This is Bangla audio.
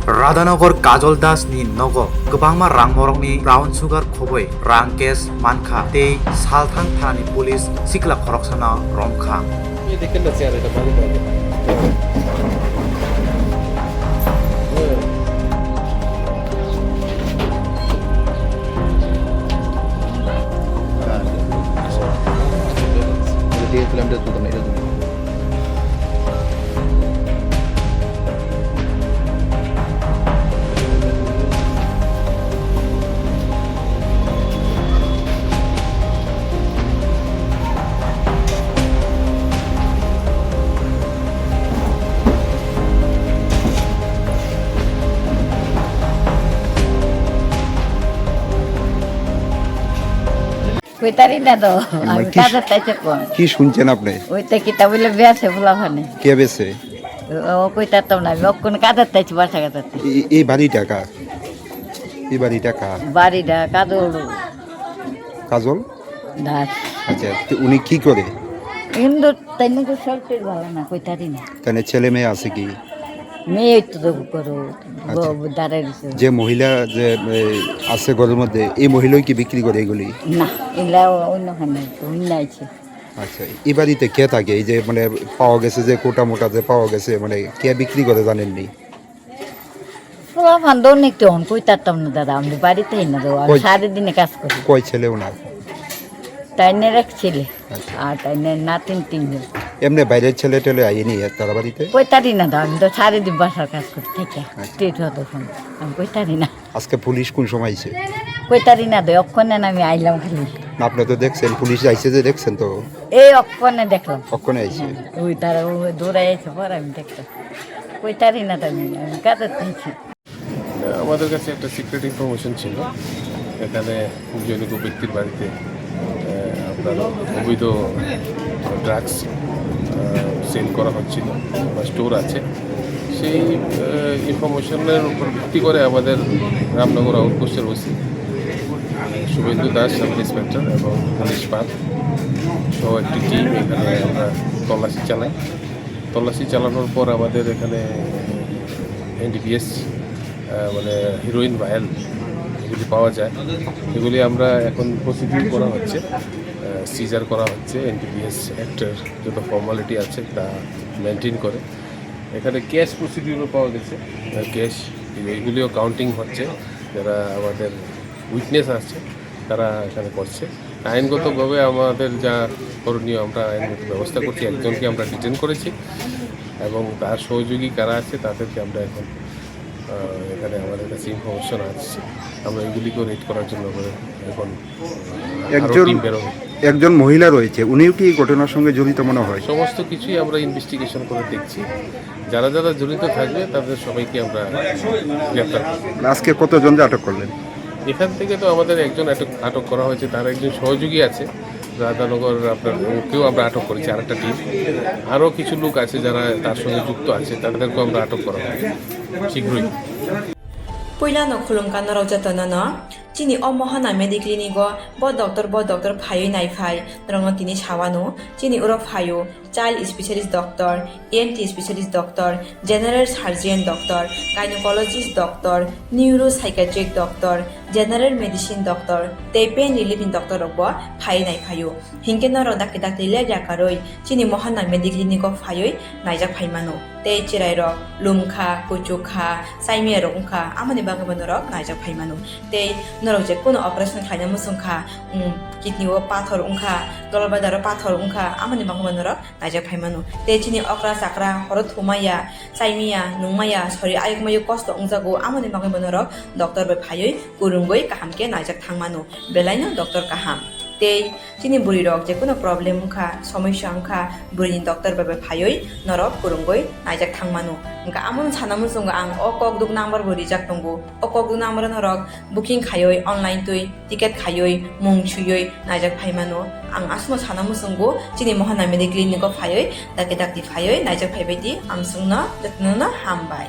Radhanagaro Kajol Das ni nogo Kwbangma rang morokni brown sugar Khobwi rang case Mankha tei salthang thani police sikla Khoroksano romkhang. কইতারি না তো আমি কাজে তাইতে কোন কি শুনছেন আপনি? ওইটা কিতা বলে বেয়াছে ফুলাফানে কে বেছে? ও কইতাম না আমি কোন কাজে তাইছি বাসা কাজে এই বাড়িটা কার? এই বাড়িটা কার? বাড়িটা কাজল কাজল দাস। আচ্ছা, তো উনি কি করে? কিন্তু তাই না তো সরকার ভালো না কইতারি না। তাহলে ছেলে মেয়ে আছে কি? মেয়ে তো করো দাঁড়াই দিছে যে মহিলা যে আছে ঘরের মধ্যে, এই মহিলাই কি বিক্রি করে এগুলি? না এগুলা অন্যখানে তো অন্যাইছে। আচ্ছা, এই বাড়িতে কে থাকে? এই যে মানে পাওয়া গেছে যে কোটা মোটা যে পাওয়া গেছে, মানে কে বিক্রি করে জানেননি? ফুলাফান দৌড় একটু অন কইতারতাম না দাদা, আমি বাড়িতেই না দেবো সারাদিনে কাজ করি। কয় ছেলে ওনার? তাইনের এক ছেলে আর তাইনের নাতিন তিনজন। এমনি বাইরের ছেলে টেলে আইনি তারা বাড়িতে? কইতারি না দাদা, আমি তো সারাদিন বাসার কাজ করি থেকে স্টেট হতো আমি কইতারি না। আজকে পুলিশ কোন সময় আইছে? কইতারি না দেয় অক্ষণে আমি আইলাম খালি। না, আপনি তো দেখছেন পুলিশ আইছে, যে দেখছেন তো? এই অক্ষণে দেখলাম কখনো আইছে? ওই তারা দৌড়াই আছে পর আমি দেখলাম। কইতারি না তো আমি কাজের চাইছি। আমাদের কাছে একটা সিক্রেট ইনফরমেশন ছিল, এখানে জনৈক ব্যক্তির বাড়িতে আপনার অবৈধ ড্রাগস সেল করা হচ্ছিল বা স্টোর আছে। সেই ইনফরমেশনের উপর ভিত্তি করে আমাদের রামনগর আউটপোস্টের OC Subhendu Das sub inspector এবং পুলিশ পাল সহ একটি টিম এখানে আমরা তল্লাশি চালানোর পর আমাদের এখানে এনডিপিএস মানে হিরোইন ভায়াল এগুলি পাওয়া যায়। এগুলি আমরা এখন প্রসিডিউর করা হচ্ছে, সিজার করা হচ্ছে। এনডিপিএস অ্যাক্টের যত ফর্মালিটি আছে তা মেনটেন করে। এখানে ক্যাশ প্রসিডিউরও পাওয়া গেছে, ক্যাশ এগুলিও কাউন্টিং হচ্ছে। যারা আমাদের উইটনেস আছে তারা এখানে করছে। আইনগতভাবে আমাদের যা করণীয় আমরা আইনগত ব্যবস্থা করছি। একজনকে আমরা ডিটেন করেছি এবং তার সহযোগী কারা আছে তাদেরকে আমরা এখন এখানে আমাদের কাছে ইনফরমেশন আসছে, আমরা এগুলিকে রেড করার জন্য এখন একজন মহিলা রয়েছে, উনিও কি এই ঘটনার সঙ্গে জড়িত মনে হয়? সমস্ত কিছুই আমরা ইনভেস্টিগেশন করে দেখছি। যারা যারা জড়িত থাকবে তাদের সবাইকে আমরা গ্রেপ্তার করব। আজকে কতজন আটক করলেন? এখান থেকে তো আমাদের একজন আটক করা হয়েছে, তার একজন সহযোগী আছে রাধানগর, আপনার ওকেও আমরা আটক করেছি, আরেকটা টিম। আরও কিছু লোক আছে যারা তার সঙ্গে যুক্ত আছে, তাদেরকেও আমরা আটক করা হবে শীঘ্রই। Poilano khulumkan raujatana chini o mohana mediclinigo bo doctor phayo nai phai rangno tini chawano chini uro phayo child specialist doctor, ENT specialist doctor, general surgeon doctor, gynecologist doctor, neuropsychiatric doctor, general medicine doctor, pain relieving doctor robo phai nai phayo hinkeno ro dakte le jakaroi chini mohana mediclinigo phayo naijak phaimano te chirai ro lumkha kuchukha saime ro ungkha amani bangabano ro naijak phaimano te noro je kono operation khaina musungkha kidney o pathor ungkha dolbadaro pathor ungkha amani bangabano ro naijak phaimano te chini okra sakra horot humaya saimia nungmaya sori ayukmayu kosto ungjago amani bangabano ro doctor be phayoi kurungoi kahamke naijak thangmano belaino doctor kaham tei chini buri rok je kono problem ungkha সমস্যা ungkha buri doctor be phayoi norok kurungoi naijak thangmano ungka amon sanamu sunga ang okok duk number buri jak tongo okok duk number norok booking khayoi online tui ticket khayoi mung chuyoi naijak phaimano ang asmo sanamu sungo chini mohana medical clinic phayoi dakti phayoi naijak phaibaiti amsungna datnona hambai